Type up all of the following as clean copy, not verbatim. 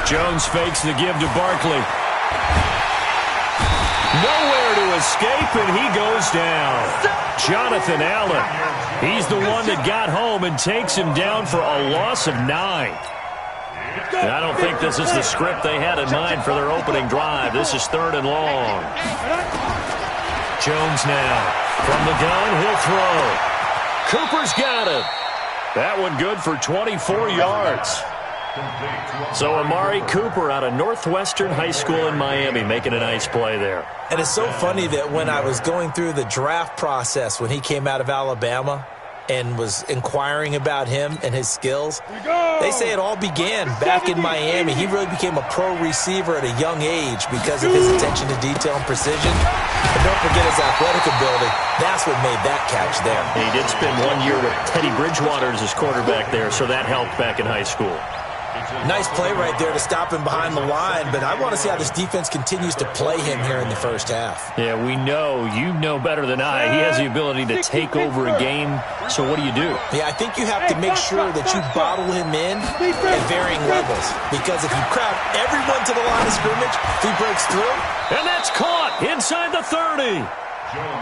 Jones fakes the give to Barkley. Nowhere to escape, and he goes down. Jonathan Allen. He's the one that got home and takes him down for a loss of 9. I don't think this is the script they had in mind for their opening drive. This is 3rd and long. Jones now. From the gun, he'll throw. Cooper's got it. That one good for 24 yards. So Amari Cooper out of Northwestern High School in Miami making a nice play there. And it's so funny that when I was going through the draft process when he came out of Alabama and was inquiring about him and his skills, they say it all began back in Miami. He really became a pro receiver at a young age because of his attention to detail and precision. But don't forget his athletic ability. That's what made that catch there. He did spend 1 year with Teddy Bridgewater as his quarterback there, so that helped back in high school. Nice play right there to stop him behind the line, but I want to see how this defense continues to play him here in the first half. Yeah, we know. You know better than I. He has the ability to take over a game, so what do you do? Yeah, I think you have to make sure that you bottle him in at varying levels, because if you crowd everyone to the line of scrimmage, if he breaks through. And that's caught inside the 30.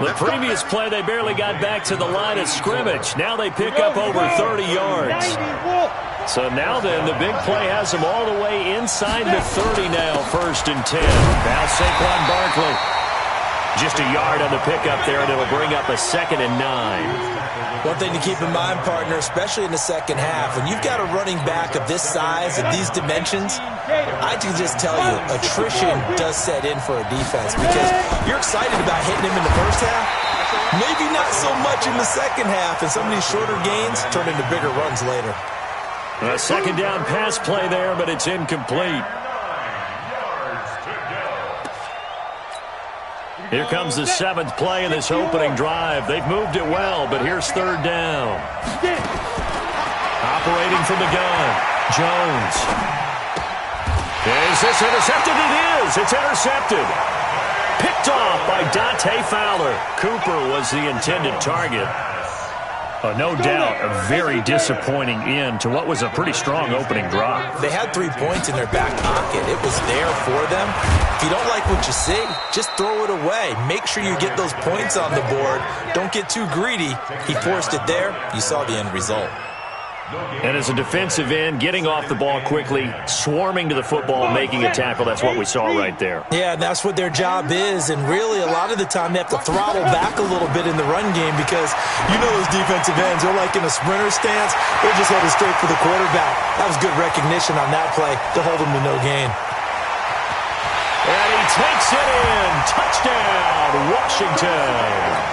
The previous play, they barely got back to the line of scrimmage. Now they pick up over 30 yards. So now then, the big play has them all the way inside the 30 now, 1st and 10. Now Saquon Barkley. Just a yard on the pickup there, and it'll bring up a 2nd and 9. One thing to keep in mind, partner, especially in the second half, when you've got a running back of this size, of these dimensions, I can just tell you, attrition does set in for a defense because you're excited about hitting him in the first half. Maybe not so much in the second half, and some of these shorter gains turn into bigger runs later. A 2nd down pass play there, but it's incomplete. Here comes the 7th play in this opening drive. They've moved it well, but here's 3rd down. Operating from the gun, Jones. Is this intercepted? It is. It's intercepted. Picked off by Dante Fowler. Cooper was the intended target. No doubt a very disappointing end to what was a pretty strong opening drive. They had 3 points in their back pocket. It was there for them. If you don't like what you see, just throw it away. Make sure you get those points on the board. Don't get too greedy. He forced it there. You saw the end result. And as a defensive end, getting off the ball quickly, swarming to the football, making a tackle, that's what we saw right there. Yeah, and that's what their job is. And really, a lot of the time, they have to throttle back a little bit in the run game because you know those defensive ends, they're like in a sprinter stance. They're just headed straight for the quarterback. That was good recognition on that play to hold them to no gain. And he takes it in. Touchdown, Washington.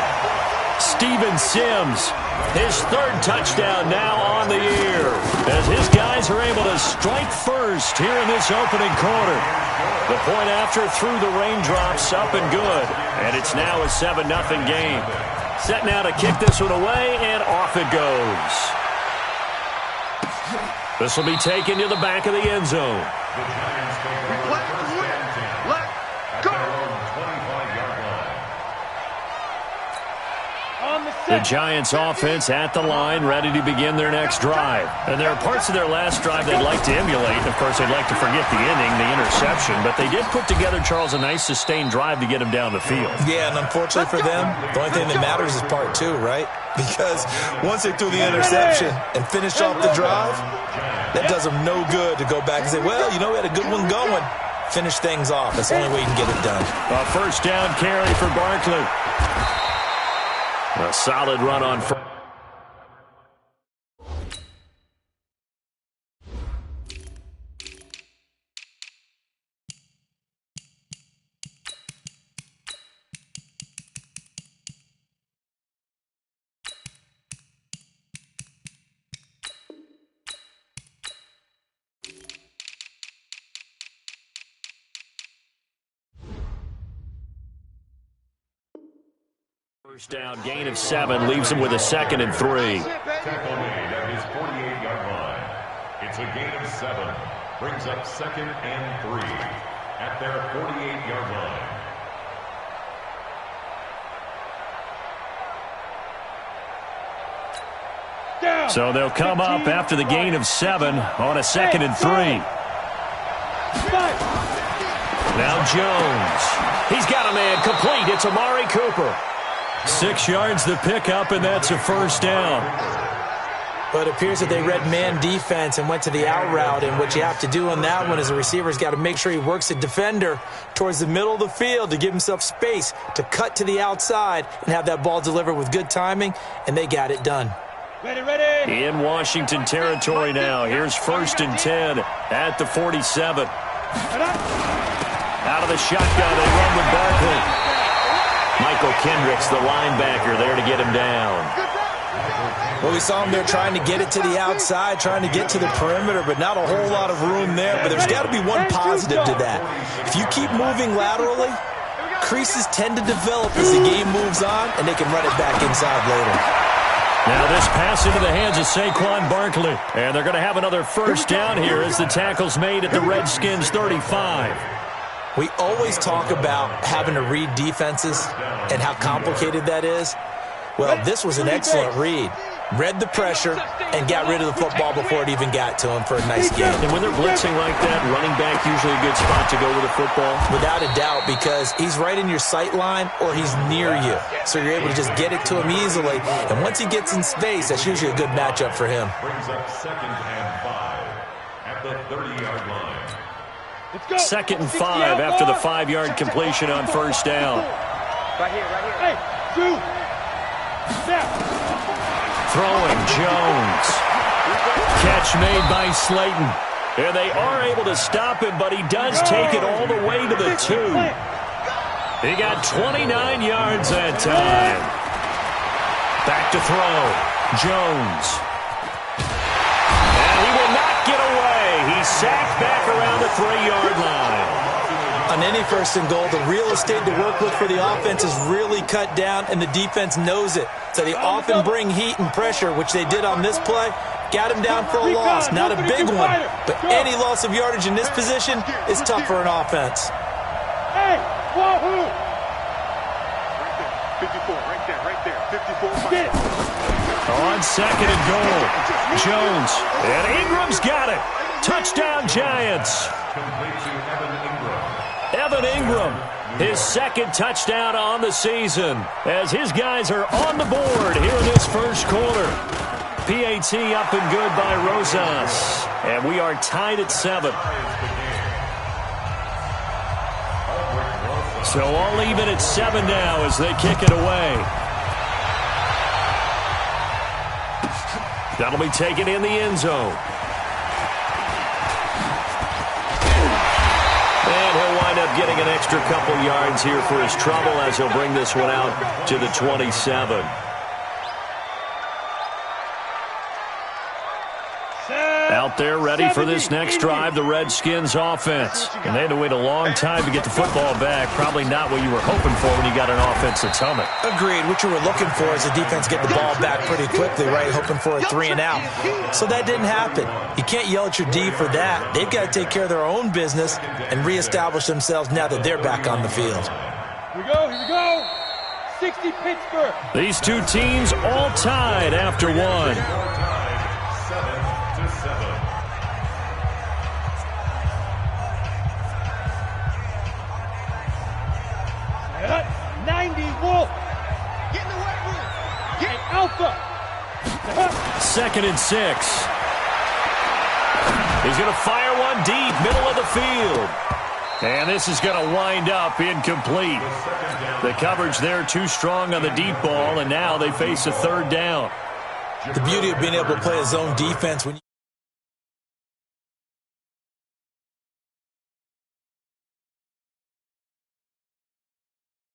Steven Sims, his 3rd touchdown now on the year, as his guys are able to strike first here in this opening quarter. The point after through the raindrops, up and good, and it's now a 7-0 game. Set now to kick this one away, and off it goes. This will be taken to the back of the end zone. The Giants offense at the line, ready to begin their next drive. And there are parts of their last drive they'd like to emulate. Of course, they'd like to forget the inning, the interception. But they did put together, Charles, a nice sustained drive to get him down the field. Yeah, and unfortunately for them, the only thing that matters is part 2, right? Because once they threw the interception and finished off the drive, that does them no good to go back and say, well, you know, we had a good one going. Finish things off. That's the only way you can get it done. A 1st down carry for Barkley. A solid run on first. First down, gain of 7, leaves him with a 2nd and 3. Tackle made at his 48-yard line. It's a gain of 7. Brings up 2nd and 3 at their 48-yard line. So they'll come up after the gain of 7 on a 2nd and 3. Now Jones. He's got a man complete. It's Amari Cooper. 6 yards the pickup, and that's a first down. But it appears that they read man defense and went to the out route, and what you have to do on that one is the receiver's got to make sure he works the defender towards the middle of the field to give himself space to cut to the outside and have that ball delivered with good timing, and they got it done. Ready. In Washington territory now. Here's 1st and 10 at the 47. Out of the shotgun, they run with Barkley. Michael Kendricks, the linebacker, there to get him down. Well, we saw him there trying to get it to the outside, trying to get to the perimeter, but not a whole lot of room there. But there's got to be one positive to that. If you keep moving laterally, creases tend to develop as the game moves on, and they can run it back inside later. Now this pass into the hands of Saquon Barkley. And they're going to have another first down here as the tackle's made at the Redskins 35. We always talk about having to read defenses and how complicated that is. Well, this was an excellent read. Read the pressure and got rid of the football before it even got to him for a nice game. And when they're blitzing like that, running back usually a good spot to go with the football? Without a doubt, because he's right in your sight line or he's near you. So you're able to just get it to him easily. And once he gets in space, that's usually a good matchup for him. Brings up 2nd and 5 at the 30-yard line. Let's go. 2nd and 5 after the 5-yard completion on first down. Right here. Hey, two. Snap. Throwing Jones. Catch made by Slayton. And they are able to stop him, but he does take it all the way to the 2. He got 29 yards that time. Back to throw. Jones. And he will not get away. He's sacked back around the 3-yard line. On any 1st and goal, the real estate to work with for the offense is really cut down, and the defense knows it. So they often bring heat and pressure, which they did on this play. Got him down for a loss. Not a big one, but any loss of yardage in this position is tough for an offense. Hey, wahoo! Right there. 54. Get it. On 2nd and goal. Jones. And Ingram's got it. Touchdown, Giants. Complete to Evan Ingram. Evan Ingram, his 2nd touchdown on the season, as his guys are on the board here in this first quarter. PAT up and good by Rosas, and we are tied at 7. So all even at 7 now as they kick it away. That'll be taken in the end zone. And he'll wind up getting an extra couple yards here for his trouble as he'll bring this one out to the 27. Out there ready for this next drive, the Redskins offense. And they had to wait a long time to get the football back. Probably not what you were hoping for when you got an offense that's humming. Agreed. What you were looking for is the defense get the ball back pretty quickly, right? Hoping for a 3 and out. So that didn't happen. You can't yell at your D for that. They've got to take care of their own business and reestablish themselves now that they're back on the field. Here we go. 60 Pittsburgh. These two teams all tied after one. 7-7. 90 Wolf. Get in the weight room. Get Alpha. 2nd and 6. He's going to fire one deep, middle of the field. And this is going to wind up incomplete. The coverage there too strong on the deep ball, and now they face a 3rd down. The beauty of being able to play a zone defense when you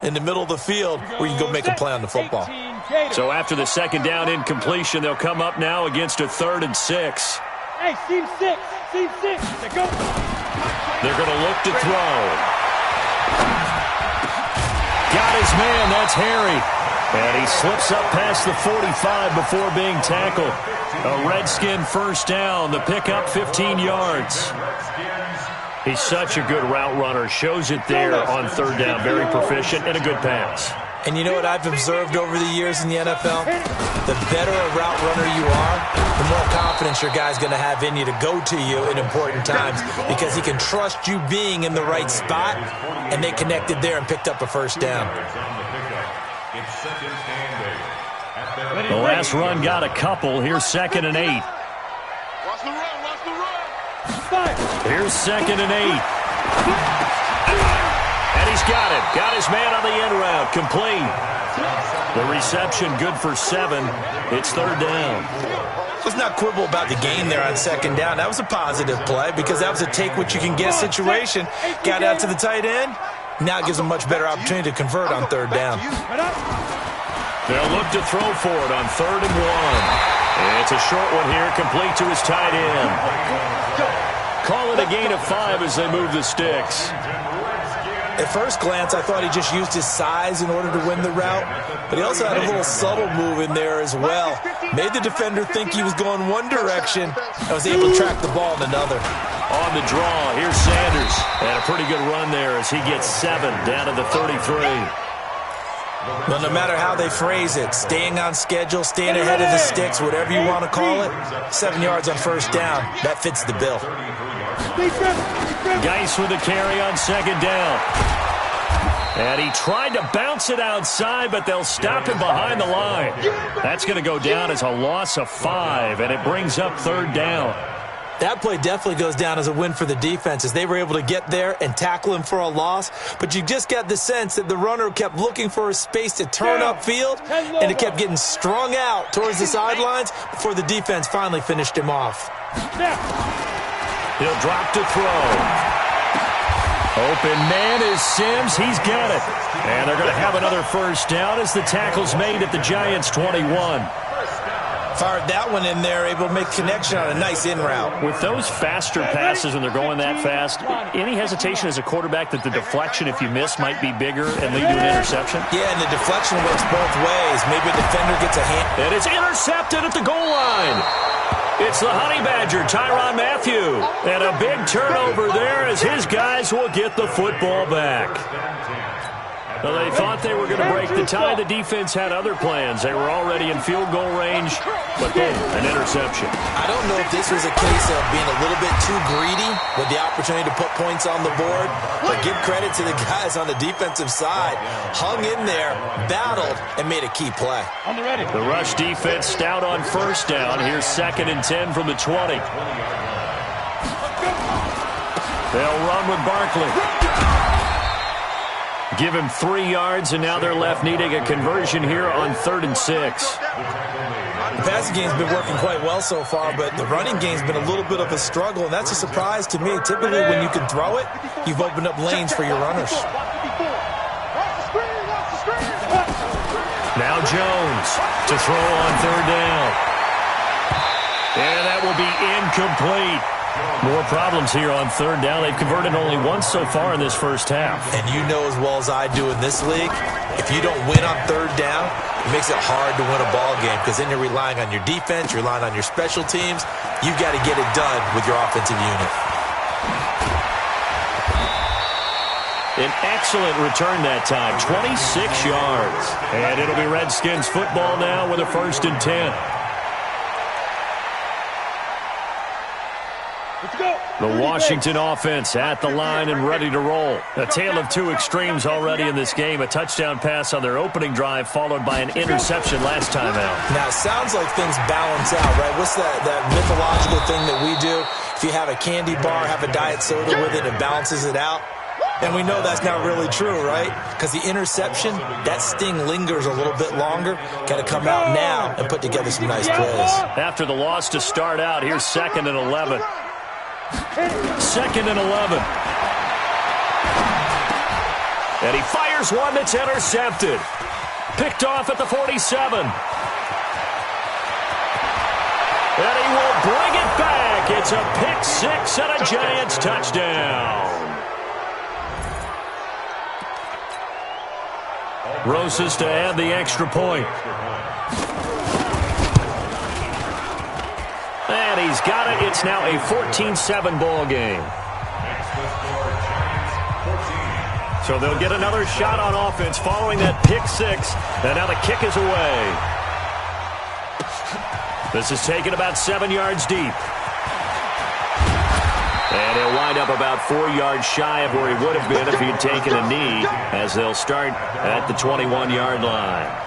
in the middle of the field where you can go make a play on the football. So after the 2nd down incompletion, they'll come up now against a 3rd and 6. Hey, Team 6. They go. They're going to look to throw. Got his man. That's Harry. And he slips up past the 45 before being tackled. A Redskin first down. The pickup 15 yards. He's such a good route runner. Shows it there on 3rd down. Very proficient and a good pass. And you know what I've observed over the years in the NFL? The better a route runner you are, the more confidence your guy's going to have in you to go to you in important times because he can trust you being in the right spot, and they connected there and picked up a first down. The last run got a couple. Here's 2nd and 8. Watch the run, watch the run. Here's 2nd and 8. And he's got it. Got his man on the end route. Complete. The reception good for 7. It's 3rd down. Let's not quibble about the gain there on 2nd down. That was a positive play because that was a take-what-you-can-get situation. Got out to the tight end. Now it gives them a much better opportunity to convert on 3rd down. They'll look to throw for it on 3rd and 1. It's a short one here, complete to his tight end. Call it a gain of 5 as they move the sticks. At first glance, I thought he just used his size in order to win the route, but he also had a little subtle move in there as well. Made the defender think he was going one direction and was able to track the ball in another. On the draw, here's Sanders. And a pretty good run there as he gets 7 down to the 33. Well, no matter how they phrase it, staying on schedule, staying ahead of the sticks, whatever you want to call it, 7 yards on 1st down, that fits the bill. Geis with a carry on 2nd down. And he tried to bounce it outside, but they'll stop him behind the line. That's going to go down as a loss of 5, and it brings up 3rd down. That play definitely goes down as a win for the defense as they were able to get there and tackle him for a loss. But you just got the sense that the runner kept looking for a space to turn upfield, and it kept getting strung out towards the sidelines before the defense finally finished him off. He'll drop to throw. Open man is Sims. He's got it. And they're going to have another first down as the tackle's made at the Giants' 21. Fired that one in there, able to make connection on a nice in route. With those faster passes and they're going that fast, any hesitation as a quarterback that the deflection, if you miss, might be bigger and lead to an interception? Yeah, and the deflection works both ways. Maybe a defender gets a hand. And it's intercepted at the goal line. It's the Honey Badger, Tyrann Mathieu. And a big turnover there as his guys will get the football back. Well, they thought they were going to break the tie. The defense had other plans. They were already in field goal range, but boom, an interception. I don't know if this was a case of being a little bit too greedy with the opportunity to put points on the board, but give credit to the guys on the defensive side. Hung in there, battled, and made a key play. The rush defense stout on 1st down. Here's 2nd and 10 from the 20. They'll run with Barkley. Give him 3 yards, and now they're left needing a conversion here on 3rd and 6. The passing game's been working quite well so far, but the running game's been a little bit of a struggle, and that's a surprise to me. Typically, when you can throw it, you've opened up lanes for your runners. Now Jones to throw on 3rd down. And that will be incomplete. More problems here on 3rd down. They've converted only once so far in this first half. And you know as well as I do in this league, if you don't win on 3rd down, it makes it hard to win a ball game because then you're relying on your defense, you're relying on your special teams. You've got to get it done with your offensive unit. An excellent return that time, 26 yards. And it'll be Redskins football now with a 1st and 10. The Washington offense at the line and ready to roll. A tale of 2 extremes already in this game. A touchdown pass on their opening drive followed by an interception last time out. Now, it sounds like things balance out, right? What's that mythological thing that we do? If you have a candy bar, have a diet soda with it, it balances it out. And we know that's not really true, right? Because the interception, that sting lingers a little bit longer. Got to come out now and put together some nice plays. After the loss to start out, here's 2nd and 11. 2nd and 11. And he fires one that's intercepted. Picked off at the 47. And he will bring it back. It's a pick 6 and a Giants touchdown. Rosas to add the extra point. And he's got it. It's now a 14-7 ball game. So they'll get another shot on offense following that pick six. And now the kick is away. This is taken about 7 yards deep. And he'll wind up about 4 yards shy of where he would have been if he'd taken a knee, as they'll start at the 21-yard line.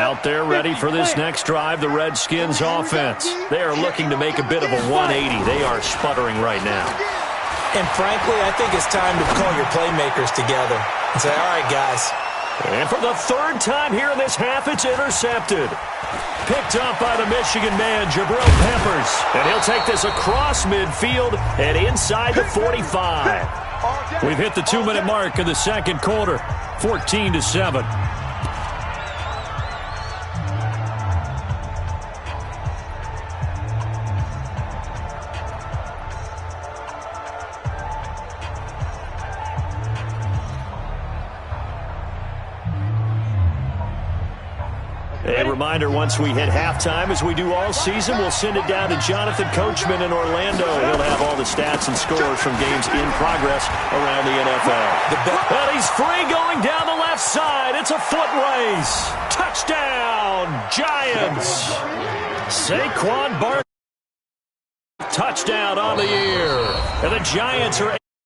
Out there ready for this next drive, the Redskins offense. They are looking to make a bit of a 180. They are sputtering right now. And frankly, I think it's time to call your playmakers together and say, all right, guys. And for the third time here in this half, it's intercepted. Picked up by the Michigan man, Jabril Peppers. And he'll take this across midfield and inside the 45. We've hit the 2-minute mark in the second quarter, 14-7. A reminder, once we hit halftime, as we do all season, we'll send it down to Jonathan Coachman in Orlando. He'll have all the stats and scores from games in progress around the NFL. And he's free going down the left side. It's a foot race. Touchdown, Giants. Saquon Barkley. Touchdown on the year. And the Giants are